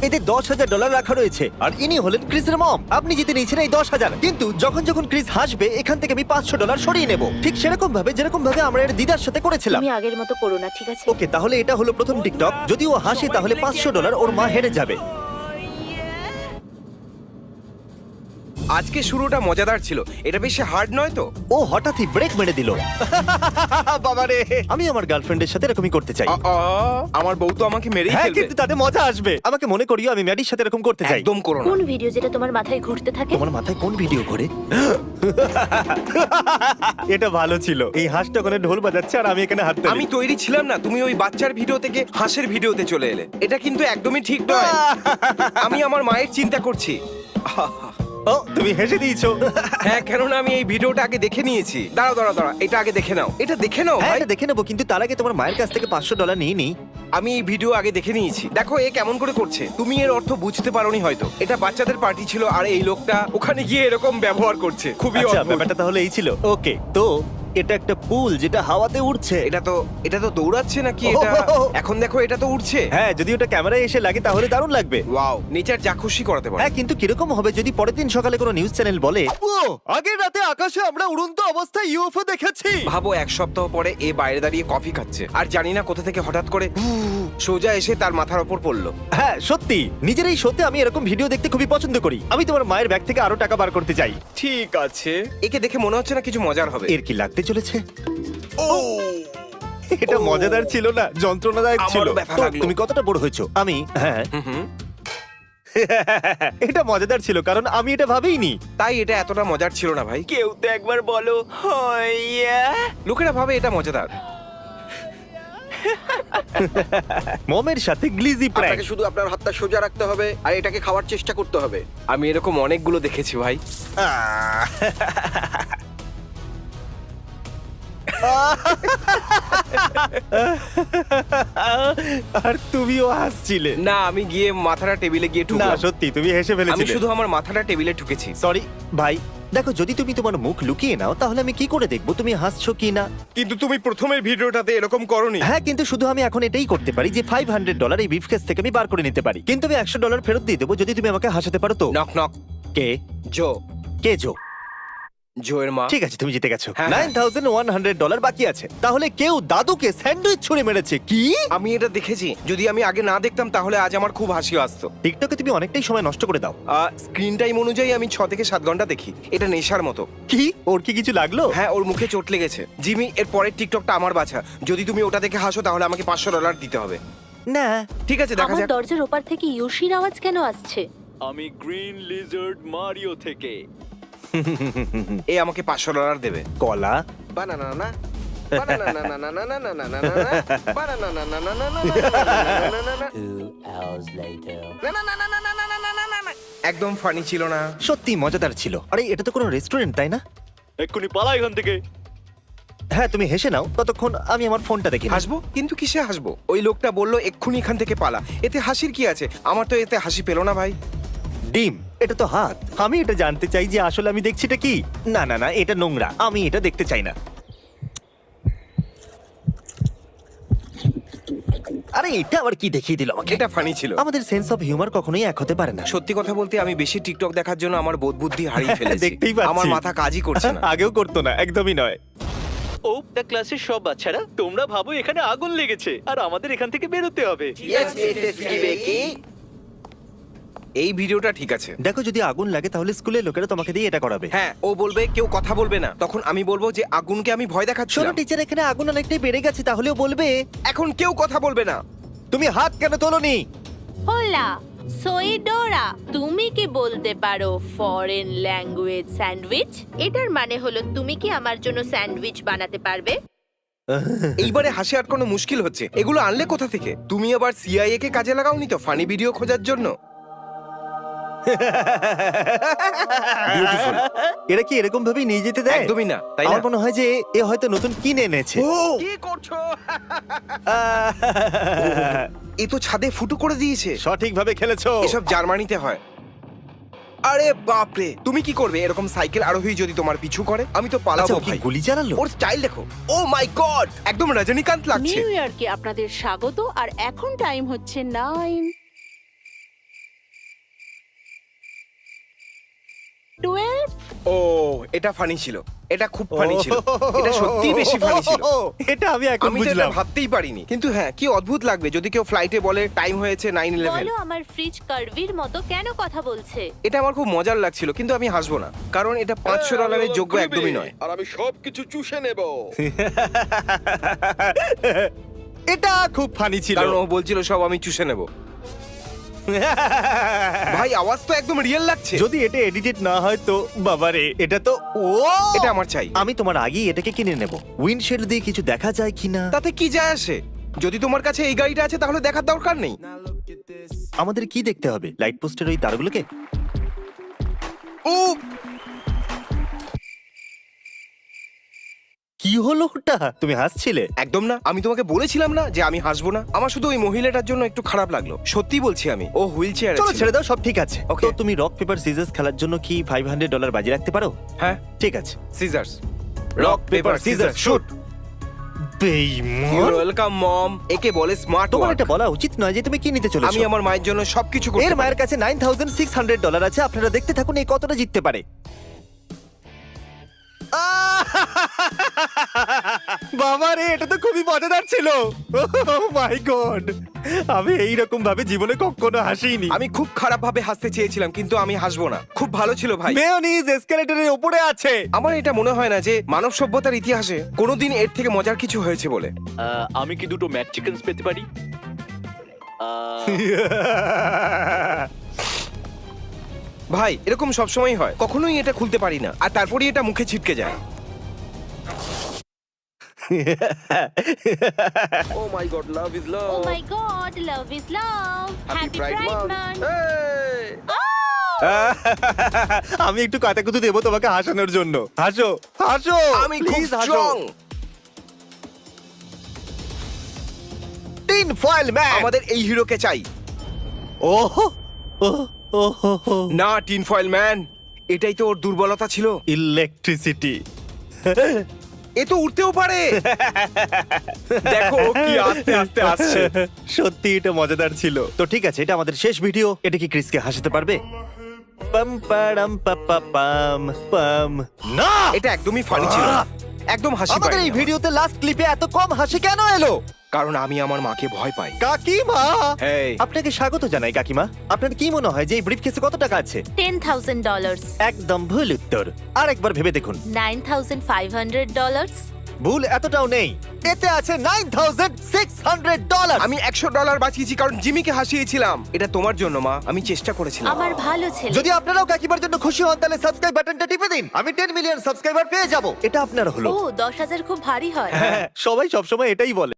এতে $10,000 রাখা রয়েছে আর ইনি হলেন ক্রিসের মম। আপনি জিতে নিয়েছেন এই 10,000, কিন্তু যখন যখন ক্রিস হাসবে এখান থেকে আমি $500 সরিয়ে নেব, ঠিক সেরকম ভাবে যেরকম ভাবে আমরা এর দিদার সাথে করেছিলাম। তুমি আগের মতো করো না, ঠিক আছে? ওকে, তাহলে এটা হলো প্রথম টিকটক। যদি ও হাসে তাহলে $500 ওর মা হেরে যাবে। আজকে শুরুটা মজাদার ছিল, এটা বেশি হার্ড নয় তো? ও হঠাৎই ব্রেক মেরে দিল। বাবারে, আমি আমার গার্লফ্রেন্ডের সাথে এরকমই করতে চাই। আমার বউ তো আমাকে মেরেই হ্যাঁ, ফেলবে। কিন্তু তাতে মজা আসবে। আমাকে মনে করিও আমি ম্যাডির সাথে এরকম করতে চাই। একদম করো না। কোন ভিডিও যেটা তোমার মাথায় ঘুরতে থাকে? তোমার মাথায় কোন ভিডিও ঘোরে? এটা ভালো ছিল। এই হাঁসটা ওখানে ঢোল বাজাচ্ছে আর আমি এখানে হাত তালি। আমি তৈরি ছিলাম না, তুমি ওই বাচ্চার ভিডিও থেকে হাঁসের ভিডিওতে চলে এলে। এটা কিন্তু একদমই ঠিক নয়। আমি আমার মায়ের চিন্তা করছি। ও, তুমি হেসে দিয়েছো। হ্যাঁ, কেননা আমি এই ভিডিওটা আগে দেখে নিয়েছি। দাঁড়াও, এটা আগে দেখে নাও। এটা দেখে নাও হ্যাঁ, ভাই। এটা দেখে নেবো, কিন্তু তার আগে তোমার মায়ের কাছ থেকে $500 নিয়ে নি। আমি এই ভিডিও আগে দেখে নিয়েছি। দেখো এ কেমন করে করছে। তুমি এর অর্থ বুঝতে পারোনি হয়তো। এটা বাচ্চাদের পার্টি ছিল আর এই লোকটা ওখানে গিয়ে এরকম ব্যবহার করছে। খুবই আচ্ছা, অদ্ভুত। ব্যাপারটা তাহলে এই ছিল। ওকে, তো এটা একটা পুল যেটা হাওয়াতে উঠছে। এটা তো দৌড়াচ্ছে নাকি এটা? এখন দেখো এটা তো উঠছে। হ্যাঁ, যদি ওটা ক্যামেরায় এসে লাগে তাহলে দারুণ লাগবে। ওয়াও, নেচার যা খুশি করাতে পারে। হ্যাঁ, কিন্তু কিরকম হবে যদি পরের দিন সকালে কোনো নিউজ চ্যানেল বলে, ও আগের রাতে আকাশে আমরা উড়ন্ত অবস্থায় ইউএফও দেখেছি। ভাবো, এক সপ্তাহ পরে এ বাইরে দাঁড়িয়ে কফি খাচ্ছে আর জানি না কোথা থেকে হঠাৎ করে সোজা এসে তার মাথার ওপর পড়লো। হ্যাঁ, সত্যি নিজের এই শোতে আমি এরকম ভিডিও দেখতে খুবই পছন্দ করি। আমি তোমার মায়ের ব্যাগ থেকে আরো টাকা বার করতে চাই। ঠিক আছে, একে দেখে মনে হচ্ছে না কিছু মজার হবে। এর কি লাগতে চলেছে? ও এটা মজাদার ছিল না, যন্ত্রণাদায়ক ছিল। আমারও ব্যথা তো লাগলো। তুমি কতটা বড় হয়েছো? আমি হ্যাঁ হুম, এটা মজাদার ছিল কারণ আমি এটা ভাবিনি। তাই এটা এতটা মজার ছিল না ভাই। কেউ তো একবার বলো হইয়া। লোকেরা ভাবে এটা মজাদার। মমের সাথে গ্লিজি প্র্যাঙ্ক। আপনাকে শুধু আপনার হাতটা সোজা রাখতে হবে আর এটাকে খাওয়ার চেষ্টা করতে হবে। আমি এরকম অনেকগুলো দেখেছি ভাই। আর তুমিও হাসছিলে। না, আমি গিয়ে মাথাটা টেবিলে গিয়ে না, ঠুকলাম। সত্যি তুমি হেসে আমি ফেলেছিলে। শুধু আমার মাথাটা টেবিলে ঠুকেছি। সরি ভাই। দেখো, যদি তুমি তোমার মুখ লুকিয়ে নাও তাহলে আমি কি করে দেখবো তুমি হাসছো কি না? কিন্তু তুমি প্রথমের ভিডিওটাতে এরকম করনি। হ্যাঁ, কিন্তু শুধু আমি এখন এটাই করতে পারি যে $500 এই ব্রিফকেস থেকে আমি বার করে নিতে পারি, কিন্তু আমি $100 ফেরত দিয়ে দেবো যদি তুমি আমাকে হাসাতে পারো। তো নক নক। কে জো। কে জো? জোয়ের মা। ঠিক আছে, তুমি জিতে গেছো। হ্যাঁ, হ্যাঁ। $9,100 বাকি আছে। তাহলে কেউ দাদুকে স্যান্ডউইচ ছুঁড়ে মেরেছে কি? আমি এটা দেখেছি। যদি আমি আগে না দেখতাম তাহলে আজ আমার খুব হাসি আসতো। টিকটকে তুমি অনেকটাই সময় নষ্ট করে দাও। স্ক্রিন টাইম অনুযায়ী আমি 6 থেকে 7 ঘন্টা দেখি। এটা নেশার মতো। কি, ওর কি কিছু লাগলো? হ্যাঁ, ওর মুখে চোট লেগেছে। জিমি, এর পরের টিকটকটা আমার বাছা। যদি তুমি ওটা দেখে হাসো তাহলে আমাকে $500 দিতে হবে। না, ঠিক আছে, দেখা আমার যাক। দরজার ওপার থেকে ইয়োশির আওয়াজ কেন আসছে? আমি গ্রিন লিজার্ড মারিও থেকে। এ আমাকে $500 দেবে। কলা। বানানা না বানানা না না না না না না না না বানানা না না না না না না 2 hours later. না। একদম ফানি ছিল না। সত্যি মজাদার ছিল। আরে এটা তো কোনো রেস্টুরেন্ট, তাই না? এক্ষুনি পালা এখান থেকে। হ্যাঁ, তুমি হেসে নাও, ততক্ষণ আমি আমার ফোনটা দেখি। হাসবো? কিন্তু কিসে হাসবো? ওই লোকটা বললো এক্ষুনি এখান থেকে পালা। এতে হাসির কি আছে? আমার তো এতে হাসি পেলো না ভাই। ডিম, এটা তো হাত। আমি এটা জানতে চাই যে আসলে আমি দেখছি এটা কি। না না না, এটা নোংরা, আমি এটা দেখতে চাই না। আরে এটা আবার কি দেখিয়ে দিল আমাকে? এটা ফানি ছিল। আমাদের সেন্স অফ হিউমার কখনোই এক হতে পারে না। সত্যি কথা বলতে আমি বেশি টিকটক দেখার জন্য আমার বোধ বুদ্ধি হারিয়ে ফেলেছি। দেখতেই পাচ্ছি। আমার মাথা কাজই করছে না। আগেও করতো না, একদমই নয়। ও দা ক্লাসের সব বাচ্চারা, তোমরা ভাবো এখানে আগুন লেগেছে আর আমাদের এখান থেকে বেরোতে হবে। ইয়েস মিসেস কিবেকি। এই ভিডিওটা ঠিক আছে। দেখো, যদি আগুন লাগে তাহলে স্কুলের লোকেরা তোমাকে দিয়ে এটা করাবে। হ্যাঁ, ও বলবে কেউ কথা বলবে না। তখন আমি বলবো যে আগুনকে আমি ভয় শোনো দেখাচ্ছিলাম। টিচার, এখানে আগুন অনেকটাই বেড়ে গেছে, তাহলেও বলবে এখন কেউ কথা বলবে না। তুমি হাত কেন তোলোনি? হোলা সোইডোরা, তুমি কি বলতে পারো ফরেন ল্যাঙ্গুয়েজ স্যান্ডউইচ? এটার মানে হলো তুমি কি আমার জন্য স্যান্ডউইচ বানাতে পারবে? এইবারে হাসি আটকানো মুশকিল হচ্ছে। এগুলো আনলে কোথা থেকে? তুমি আবার সিআইএ কে কাজে লাগাওনি তো ফানি ভিডিও খোঁজার জন্য? Beautiful. এরা কি এরকম ভাবেই নিয়ে যেতে দেয়? একদমই না, তাই না? আমার মনে হয় যে এ হয়তো নতুন কিনে এনেছে। কি করছো? এ তো ছাদে ফুটো করে দিয়েছে। সঠিকভাবে খেলেছো। এসব জার্মানিতে হয়। আরে বাপরে, তুমি কি করবে এরকম সাইকেল আরোহী যদি তোমার পিছু করে? আমি তো আচ্ছা, পালাবো ও কি ভাই। গুলি চালালো? ওর স্টাইল দেখো। ও মাই গড, একদম রজনীকান্ত লাগছে। নিউ ইয়র্কে আপনাদের স্বাগত। আর এখন টাইম হচ্ছে 9। ও এটা ফানি ছিল, এটা খুব ফানি ছিল, এটা সত্যি বেশি ফানি ছিল। এটা আমি এখন আমি তো এটা বুঝলাম। ভাবতেই পারিনি, কিন্তু হ্যাঁ কি অদ্ভুত লাগবে যদি কেউ ফ্লাইটে বলে টাইম হয়েছে 9:11। বলো আমার ফ্রিজ কার্ভির মতো কেন কথা বলছে? এটা আমার খুব মজার লাগছিল, কিন্তু আমি হাসবো না, কারণ এটা $500 যোগ্য একদমই নয়। আর আমি সবকিছু চুষে নেব। এটা খুব ফানি ছিল। কারণ ও বলছিল সব আমি চুষে নেব। ভাই আওয়াজ তো একদম রিয়েল লাগছে। যদি এটা এডিটেড না হয় তো বাবারে, এটা তো ও এটা আমার চাই। আমি তোমার আগেই এটাকে কিনে নেব। উইন্ডশিল্ড দিয়ে কিছু দেখা যায় কিনা। তাতে কি যায় আসে? যদি তোমার কাছে এই গাড়িটা আছে তাহলে দেখার দরকার নেই। আমাদের কি দেখতে হবে? লাইট পোস্টের ওই তারগুলোকে? ও কি হলো ওটা? তুমি হাসছিলে? একদম না, আমি তোমাকে বলেছিলাম না যে আমি হাসবো না। আমার শুধু ওই মহিলাটার জন্য একটু খারাপ লাগলো, সত্যি বলছি আমি। ও হুইল চেয়ারে চলো ছেড়ে দাও, সব ঠিক আছে। Okay. তো তুমি রক পেপার সিজার্স খেলার জন্য কি $500 বাজি রাখতে পারো? হ্যাঁ, ঠিক আছে। Scissors, rock paper scissors shoot. বেইমান! Welcome mom. একে বলে স্মার্ট। তোমার এটা বলা উচিত নয় যে তুমি কি নিতে চলেছো। আমি আমার মায়ের জন্য সবকিছু করতে এর পারি। মায়ের কাছে $9,600 আছে। আপনারা দেখতে থাকুন এই কতটা জিততে পারে। বাবা রে, এটা তো খুবই মজাদার ছিল। মাই গড, আমি এইরকম ভাবে জীবনে কখনো হাসিনি। আমি খুব খারাপ ভাবে হাসতে চেয়েছিলাম, কিন্তু আমি হাসবো না। খুব ভালো ছিল ভাই। মেয়োনিজ এসকেলেটরের উপরে আছে। আমার এটা মনে হয় না যে মানব সভ্যতার ইতিহাসে কোনোদিন এর থেকে মজার কিছু হয়েছে বলে। আমি কি দুটো ম্যাক চিকেনস পেতে পারি? ভাই এরকম সবসময় হয়, কখনোই এটা খুলতে পারি না, আর তারপরেই এটা মুখে ছিটকে যায়। Oh my God, love is love. Oh my God, love is love. Happy pride month. আমি একটু কাটাকুতু দেবো তোমাকে হাসানোর জন্য। হাসো হাসো, আমি খুব Please হাসো। স্ট্রং। Tin foil man. আমাদের এই হিরোকে চাই। ওহো ওহ ওহো, না টিন ফয়েল ম্যান, এটাই তো ওর দুর্বলতা ছিল। ইলেকট্রিসিটি। এ তো উঠতেও পারে। দেখো ও কি আস্তে আস্তে আসছে। সত্যি এটা মজাদার ছিল। তো ঠিক আছে, এটা আমাদের শেষ ভিডিও। এটা কি ক্রিসকে হাসাতে পারবে? পাম পাড়াম পাপা পাম পাম। না, এটা একদমই ফানি ছিল না। একদম হাসি আমাদের এই পায়নি আমার। ভিডিওতে লাস্ট ক্লিপে এত কম হাসি কেন এলো? কারণ আমি আমার মাকে ভয় পাই। কাকিমা, Hey. আপনাকে স্বাগত জানাই কাকিমা। আপনার কি মনে হয় যে এই ব্রিফকেসে কত টাকা আছে? $10,000, একদম ভুল উত্তর। আরেকবার ভেবে দেখুন। $9,500, ভুল এতটাও নেই, এতে আছে $9,600। আমি $100 বাঁচিয়েছি কারণ জিমিকে হাসিয়েছিলাম। এটা তোমার জন্য মা, আমি চেষ্টা করেছিলাম। আমার ভালো ছেলে। যদি আপনারাও কাকিমার জন্য খুশি হন তাহলে সাবস্ক্রাইব বাটনটা টিপে দিন। আমি 10 মিলিয়ন সাবস্ক্রাইবার পেয়ে যাব। এটা আপনার হলো। ও 10,000 খুব ভারী হয়। হ্যাঁ, সবাই সবসময় এটাই বলে।